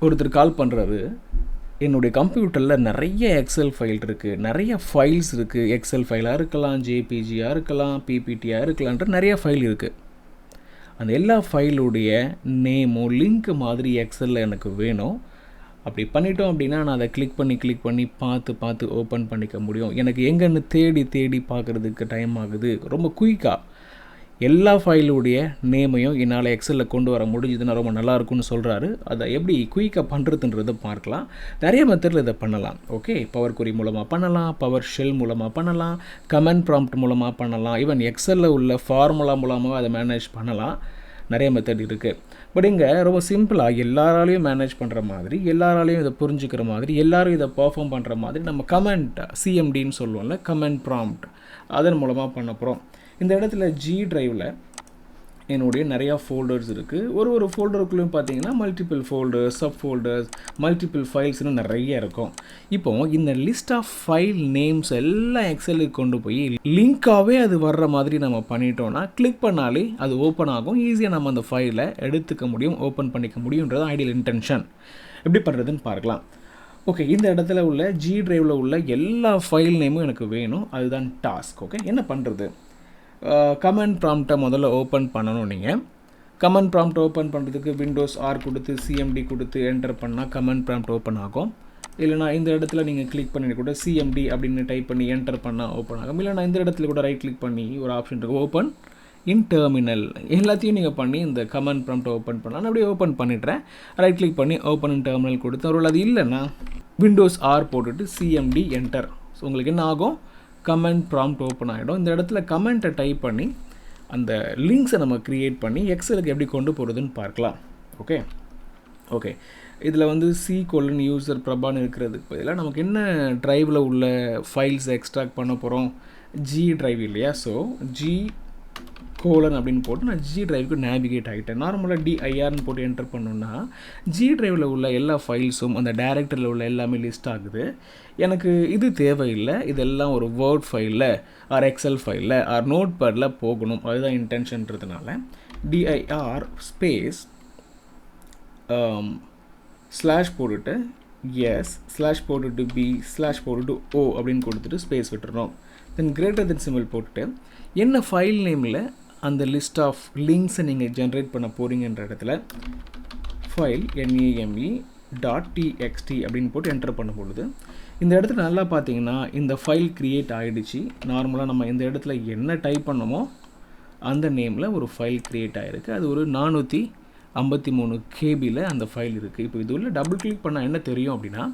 ஒருத்தர் கால் பண்ணுறாரு, என்னுடைய கம்ப்யூட்டரில் நிறைய எக்ஸல் ஃபைல் இருக்குது, நிறைய ஃபைல்ஸ் இருக்குது. எக்ஸல் ஃபைலாக இருக்கலாம், ஜேபிஜியாக இருக்கலாம், பிபிடியாக இருக்கலான்ற நிறைய ஃபைல் இருக்குது. அந்த எல்லா ஃபைலுடைய நேமோ லிங்க் மாதிரி எக்ஸலில் எனக்கு வேணும். அப்படி பண்ணிட்டோம் அப்படின்னா நான் அதை கிளிக் பண்ணி பார்த்து ஓப்பன் பண்ணிக்க முடியும். எனக்கு எங்கன்னு தேடி பார்க்குறதுக்கு டைம் ஆகுது. ரொம்ப குயிக்காக எல்லா ஃபைலுடைய நேமையும் என்னால் எக்ஸலில் கொண்டு வர முடிஞ்சதுன்னா ரொம்ப நல்லாயிருக்கும்னு சொல்கிறாரு. அதை எப்படி குயிக்காக பண்ணுறதுன்றதை பார்க்கலாம். நிறைய மெத்தடில் இதை பண்ணலாம். ஓகே, பவர் கொரி மூலமாக பண்ணலாம், பவர் ஷெல் மூலமாக பண்ணலாம், கமெண்ட் ப்ராம்ப்ட் மூலமாக பண்ணலாம், ஈவன் எக்ஸலில் உள்ள ஃபார்முலா மூலமாக அதை மேனேஜ் பண்ணலாம். நிறைய மெத்தட் இருக்குது. பட் இங்கே ரொம்ப சிம்பிளாக எல்லாராலையும் மேனேஜ் பண்ணுற மாதிரி, எல்லாராலையும் இதை புரிஞ்சுக்கிற மாதிரி, எல்லோரும் இதை பர்ஃபார்ம் பண்ணுற மாதிரி நம்ம கமெண்ட் சிஎம்டின்னு சொல்லுவோம்ல, கமெண்ட் ப்ராம்ப்ட், அதன் மூலமாக பண்ண போகிறோம். இந்த இடத்துல ஜி ட்ரைவில் என்னுடைய நிறையா ஃபோல்டர்ஸ் இருக்குது. ஒரு ஃபோல்டருக்குள்ளேயும் பார்த்தீங்கன்னா multiple folders, sub folders, multiple ஃபைல்ஸ்னு நிறைய இருக்கும். இப்போது இந்த லிஸ்ட் ஆஃப் ஃபைல் நேம்ஸ் எல்லாம் எக்ஸலுக்கு கொண்டு போய் லிங்காகவே அது வர்ற மாதிரி நம்ம பண்ணிட்டோன்னா கிளிக் பண்ணாலே அது ஓப்பன் ஆகும். ஈஸியாக நம்ம அந்த ஃபைலை எடுத்துக்க முடியும், ஓப்பன் பண்ணிக்க முடியுன்றது ஐடியல் இன்டென்ஷன். எப்படி பண்ணுறதுன்னு பார்க்கலாம். ஓகே, இந்த இடத்துல உள்ள ஜி ட்ரைவில் உள்ள எல்லா ஃபைல் நேமும் எனக்கு வேணும். அதுதான் டாஸ்க். ஓகே, என்ன பண்ணுறது? கமெண்ட் ப்ராம்ப்டை முதல்ல ஓப்பன் பண்ணணும். நீங்கள் கமெண்ட் ப்ராம்ப்ட் ஓப்பன் பண்ணுறதுக்கு விண்டோஸ் ஆர் கொடுத்து சிஎம்டி கொடுத்து என்டர் பண்ணால் கமெண்ட் ப்ராம்ப்ட் ஓப்பன் ஆகும். இல்லைனா இந்த இடத்துல நீங்கள் கிளிக் பண்ணி கூட சிஎம்டி அப்படின்னு டைப் பண்ணி என்டர் பண்ணால் ஓப்பன் ஆகும். இல்லைனா இந்த இடத்துல கூட ரைட் கிளிக் பண்ணி ஒரு ஆப்ஷன் இருக்குது, ஓப்பன் இன் டெர்மினல். எல்லாத்தையும் நீங்கள் பண்ணி இந்த கமெண்ட் ப்ராம்ப்ட் ஓப்பன் பண்ணலாம். நான் அப்படியே ஓப்பன் பண்ணிடுறேன். ரைட் கிளிக் பண்ணி ஓப்பன் இன் டெர்மினல் கொடுத்து ஒரு அது இல்லைன்னா விண்டோஸ் ஆர் போட்டுட்டு சிஎம்டி என்டர். ஸோ உங்களுக்கு என்ன ஆகும்? கமெண்ட் ப்ராம்ப்ட் ஓப்பன் ஆகிடும். இந்த இடத்துல கமெண்ட்டை டைப் பண்ணி அந்த லிங்க்ஸை நம்ம க்ரியேட் பண்ணி எக்ஸலுக்கு எப்படி கொண்டு போகிறதுன்னு பார்க்கலாம். ஓகே, இதில் வந்து யூசர் பிரபான்னு இருக்கிறதுக்கு பதிலாக நமக்கு என்ன ட்ரைவில் உள்ள ஃபைல்ஸ் எக்ஸ்ட்ராக்ட் பண்ண போகிறோம்? ஜி ட்ரைவ் இல்லையா? ஸோ ஜி அப்படின்னு போட்டு நான் ஜி ட்ரைவுக்கு நேவிகேட் ஆகிட்டேன். நார்மலாக டிஐஆர்னு போட்டு என்டர் பண்ணோன்னா ஜி ட்ரைவில் உள்ள எல்லா ஃபைல்ஸும் அந்த டைரக்டரியில் உள்ள எல்லாமே லிஸ்ட் ஆகுது. எனக்கு இது தேவையில்லை. இதெல்லாம் ஒரு வேர்ட் ஃபைலில் ஆர் எக்ஸல் ஃபைலில் ஆர் நோட் பேடில் போகணும். அதுதான் இன்டென்ஷன்றதுனால டிஐஆர் ஸ்பேஸ் ஸ்லாஷ் போட்டுட்டு எஸ் ஸ்லாஷ் போட்டுட்டு பி ஸ்லாஷ் போட்டுட்டு ஓ அப்படின்னு கொடுத்துட்டு ஸ்பேஸ் விட்டுறோம். தென் கிரேட்டர் தென் சிம்பிள் போட்டுட்டு என்ன ஃபைல் நேமில் அந்த லிஸ்ட் ஆஃப் லிங்க்ஸை நீங்கள் ஜென்ரேட் பண்ண போகிறீங்கன்ற இடத்துல ஃபைல் name.txt அப்படின்னு போட்டு என்டர் பண்ண பொழுது இந்த இடத்துல நல்லா பார்த்தீங்கன்னா இந்த ஃபைல் க்ரியேட் ஆகிடுச்சு. நார்மலாக நம்ம இந்த இடத்துல என்ன டைப் பண்ணமோ அந்த நேமில் ஒரு ஃபைல் க்ரியேட் ஆகிருக்கு. அது ஒரு 453 கேபியில் அந்த ஃபைல் இருக்குது. இப்போ இது உள்ள டபுள் கிளிக் பண்ணால் என்ன தெரியும் அப்படின்னா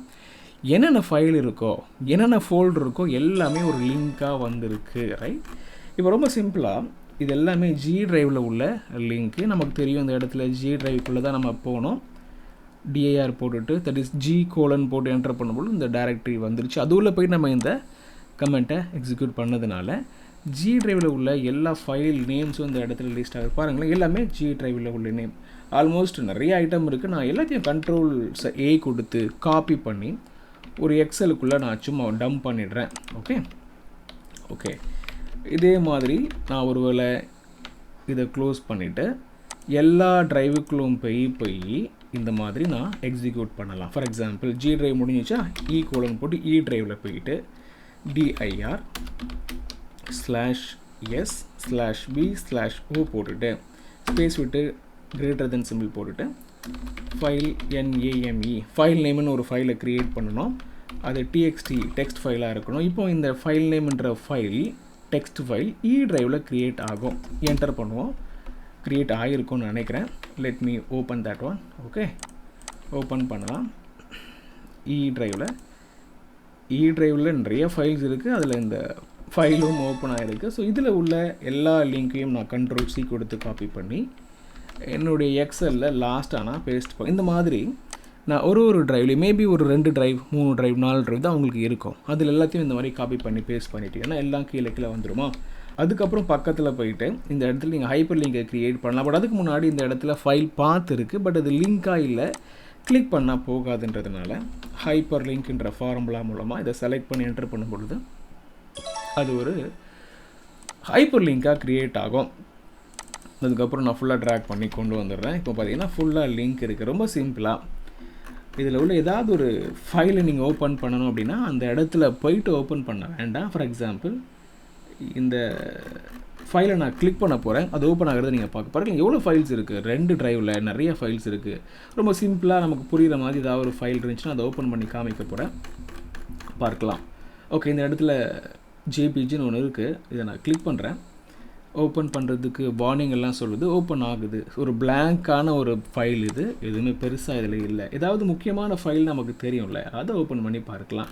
என்னென்ன ஃபைல் இருக்கோ, என்னென்ன ஃபோல்டர் இருக்கோ எல்லாமே ஒரு லிங்காக வந்திருக்கு. ரைட், இப்போ ரொம்ப சிம்பிளாக இது எல்லாமே ஜி ட்ரைவில் உள்ள லிங்க்கு. நமக்கு தெரியும் இந்த இடத்துல ஜி ட்ரைவுக்குள்ளே தான் நம்ம போகணும். டிஐஆர் போட்டுட்டு தட் இஸ் ஜி போட்டு என்டர் பண்ணும்போது இந்த டைரக்டரி வந்துருச்சு. அதுக்குள்ளே போய் நம்ம இந்த கமெண்ட்டை எக்ஸிக்யூட் பண்ணதுனால ஜி ட்ரைவில் உள்ள எல்லா ஃபைல் நேம்ஸும் இந்த இடத்துல லிஸ்ட் ஆகுது. பாருங்களேன், எல்லாமே ஜி ட்ரைவில் உள்ள நேம். ஆல்மோஸ்ட் நிறைய ஐட்டம் இருக்குது. நான் எல்லாத்தையும் கண்ட்ரோல் ஏ கொடுத்து காப்பி பண்ணி ஒரு எக்ஸலுக்குள்ளே நான் சும்மா டம்ப் பண்ணிடுறேன். ஓகே, இதே மாதிரி நான் ஒருவேளை இதை க்ளோஸ் பண்ணிவிட்டு எல்லா ட்ரைவுக்குள்ளும் போய் இந்த மாதிரி நான் எக்ஸிக்யூட் பண்ணலாம். ஃபார் எக்ஸாம்பிள் ஜி ட்ரைவ் முடிஞ்சிச்சா, போட்டு இ ட்ரைவில் போயிட்டு டிஐஆர் /s/b/o போட்டுட்டு ஸ்பேஸ் விட்டு கிரேட்டர் தென் சிம்பிள் போட்டுட்டு ஃபைல் name ஃபைல் நேம்னு ஒரு ஃபைலை க்ரியேட் பண்ணணும். அது டெக்ஸ்ட் ஃபைலாக இருக்கணும். இப்போ இந்த ஃபைல் நேம்ன்ற ஃபைல் டெக்ஸ்ட் ஃபைல் இ ட்ரைவில் க்ரியேட் ஆகும். என்டர் பண்ணுவோம். க்ரியேட் ஆகிருக்கும்னு நினைக்கிறேன். Let me open that one. Okay, open பண்ணலாம். இ ட்ரைவில் நிறைய ஃபைல்ஸ் இருக்குது. அதில் இந்த ஃபைலும் ஓப்பன் ஆகிருக்கு. ஸோ இதில் உள்ள எல்லா லிங்க்கையும் நான் கண்ட்ரோல் சி கொடுத்து காப்பி பண்ணி என்னுடைய எக்ஸலில் லாஸ்ட்டாக நான் பேஸ்ட் பண்ணேன். இந்த மாதிரி நான் ஒரு ட்ரைவ்லேயும் மேபி ஒரு 2 ட்ரைவ் 3 ட்ரைவ் 4 ட்ரைவ் தான் உங்களுக்கு இருக்கும். அதில் எல்லாத்தையும் இந்த மாதிரி காப்பி பண்ணி பேஸ்ட் பண்ணிட்டீங்கன்னா எல்லாம் கீழே வந்துடுமா. அதுக்கப்புறம் பக்கத்தில் போயிட்டு இந்த இடத்துல நீங்கள் ஹைப்பர் லிங்கை க்ரியேட் பண்ணலாம். பட் அதுக்கு முன்னாடி இந்த இடத்துல ஃபைல் பாத் இருக்குது. பட் அது லிங்காக இல்லை, கிளிக் பண்ணால் போகாதுன்றதுனால ஹைப்பர் லிங்க்ன்ற ஃபார்முலா மூலமாக இதை செலக்ட் பண்ணி என்டர் பண்ணும் பொழுது அது ஒரு ஹைப்பர் லிங்காக க்ரியேட் ஆகும். அதுக்கப்புறம் நான் ஃபுல்லாக ட்ராக் பண்ணி கொண்டு வந்துடுறேன். இப்போ பார்த்தீங்கன்னா ஃபுல்லாக லிங்க் இருக்குது. ரொம்ப சிம்பிளாக இதில் உள்ள ஏதாவது ஒரு ஃபைலை நீங்கள் ஓப்பன் பண்ணணும் அப்படின்னா அந்த இடத்துல போயிட்டு ஓப்பன் பண்ண வேண்டாம். ஃபார் எக்ஸாம்பிள் இந்த ஃபைலை நான் கிளிக் பண்ண போகிறேன், அது ஓப்பன் ஆகிறது நீங்கள் பார்க்க பாருங்கள். எவ்வளோ ஃபைல்ஸ் இருக்குது, 2 டிரைவில் நிறைய ஃபைல்ஸ் இருக்குது. ரொம்ப சிம்பிளாக நமக்கு புரிகிற மாதிரி ஏதாவது ஒரு ஃபைல் இருந்துச்சுன்னா அதை ஓப்பன் பண்ணி காமிக்க போகிறேன், பார்க்கலாம். ஓகே, இந்த இடத்துல ஜேபிஜின்னு ஒன்று இருக்குது, இதை நான் கிளிக் பண்ணுறேன். ஓப்பன் பண்ணுறதுக்கு வார்னிங் எல்லாம் சொல்லுது, ஓப்பன் ஆகுது. ஒரு பிளாங்கான ஒரு ஃபைல் இது, எதுவுமே பெருசாக இதில் இல்லை. ஏதாவது முக்கியமான ஃபைல் நமக்கு தெரியும்ல, அதை ஓப்பன் பண்ணி பார்க்கலாம்.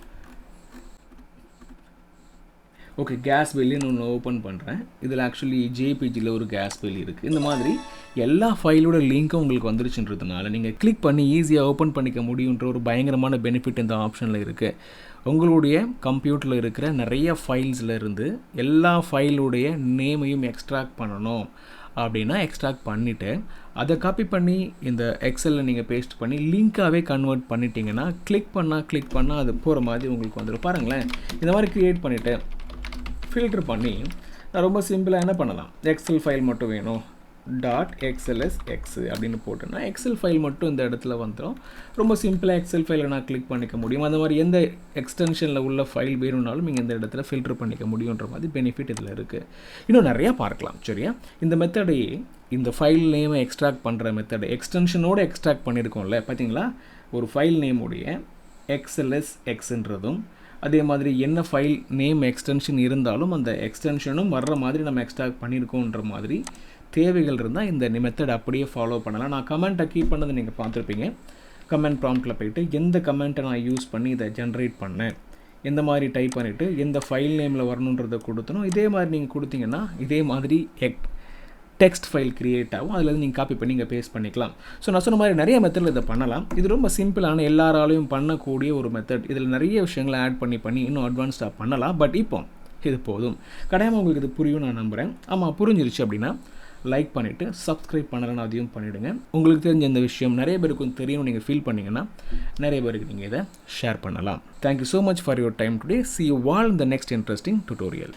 ஓகே, கேஸ் பில்லுன்னு ஒன்று ஓப்பன் பண்ணுறேன். இதில் ஆக்சுவலி ஜேபிஜியில் ஒரு கேஸ் பில் இருக்குது. இந்த மாதிரி எல்லா ஃபைலோட லிங்க்கும் உங்களுக்கு வந்துருச்சுன்றதுனால நீங்கள் கிளிக் பண்ணி ஈஸியாக ஓப்பன் பண்ணிக்க முடியுன்ற ஒரு பயங்கரமான பெனிஃபிட் இந்த ஆப்ஷனில் இருக்குது. உங்களுடைய கம்ப்யூட்டரில் இருக்கிற நிறைய ஃபைல்ஸில் இருந்து எல்லா ஃபைலுடைய நேமையும் எக்ஸ்ட்ராக்ட் பண்ணணும் அப்படின்னா எக்ஸ்ட்ராக்ட் பண்ணிவிட்டு அதை காப்பி பண்ணி இந்த எக்ஸலில் நீங்கள் பேஸ்ட் பண்ணி லிங்காகவே கன்வெர்ட் பண்ணிட்டீங்கன்னா கிளிக் பண்ணால் அது போகிற மாதிரி உங்களுக்கு வந்துடும். பாருங்களேன், இந்த மாதிரி க்ரியேட் பண்ணிவிட்டு ஃபில்ட்ரு பண்ணி நான் ரொம்ப சிம்பிளாக என்ன பண்ணலாம், எக்ஸல் ஃபைல் மட்டும் வேணும் .xlsx அப்படின்னு போட்டேன்னா எக்ஸல் ஃபைல் மட்டும் இந்த இடத்துல வந்துடும். ரொம்ப சிம்பிளாக எக்ஸல் ஃபைலை நான் கிளிக் பண்ணிக்க முடியும். அந்த மாதிரி எந்த எக்ஸ்டென்ஷனில் உள்ள ஃபைல் வேணும்னாலும் நீங்கள் இந்த இடத்துல ஃபில்ட்ரு பண்ணிக்க முடியுன்ற மாதிரி பெனிஃபிட் இதில் இருக்குது. இன்னும் நிறையா பார்க்கலாம், சரியா? இந்த மெத்தடையே இந்த ஃபைல் நேமை எக்ஸ்ட்ராக்ட் பண்ணுற மெத்தடு எக்ஸ்டென்ஷனோடு எக்ஸ்ட்ராக்ட் பண்ணியிருக்கோம்ல, பார்த்தீங்களா? ஒரு ஃபைல் நேமுடைய XLSXன்றதும் அதே மாதிரி என்ன ஃபைல் நேம் எக்ஸ்டென்ஷன் இருந்தாலும் அந்த எக்ஸ்டென்ஷனும் வர்ற மாதிரி நம்ம எக்ஸ்ட்ராக்ட் பண்ணியிருக்கோன்ற மாதிரி தேவைகள் இருந்தால் இந்த மெத்தட் அப்படியே ஃபாலோ பண்ணலாம். நான் கமெண்ட்டை கீப் பண்ணதை நீங்கள் பார்த்துருப்பீங்க. கமெண்ட் ப்ராம்ப்டில் போய்ட்டு எந்த கமெண்ட்டை நான் யூஸ் பண்ணி இதை ஜென்ரேட் பண்ணேன், எந்த மாதிரி டைப் பண்ணிவிட்டு எந்த ஃபைல் நேமில் வரணுன்றதை கொடுத்தனும். இதே மாதிரி நீங்கள் கொடுத்தீங்கன்னா இதே மாதிரி டெக்ஸ்ட் ஃபைல் க்ரியேட் ஆகும். அதில் நீங்கள் காப்பி பண்ணி நீங்கள் பேஸ்ட் பண்ணிக்கலாம். ஸோ நான் சொன்ன மாதிரி நிறைய மெத்தடில் இதை பண்ணலாம். இது ரொம்ப சிம்பிளான எல்லாராலையும் பண்ணக்கூடிய ஒரு மெத்தட். இதில் நிறைய விஷயங்களை ஆட் பண்ணி இன்னும் அட்வான்ஸ்டாக பண்ணலாம். பட் இப்போ இது போதும். கட்டாயமாக உங்களுக்கு இது புரியும் நான் நம்புகிறேன். ஆமாம், புரிஞ்சிருச்சு அப்படின்னா லைக் பண்ணிவிட்டு சப்ஸ்கிரைப் பண்ணலைன்னு அதையும் பண்ணிவிடுங்க. உங்களுக்கு தெரிஞ்ச இந்த விஷயம் நிறைய பேருக்கு தெரியும் நீங்கள் ஃபீல் பண்ணிங்கன்னா நிறைய பேருக்கு நீங்கள் இதை ஷேர் பண்ணலாம். Thank you so much for your time today. See you all in the next interesting tutorial.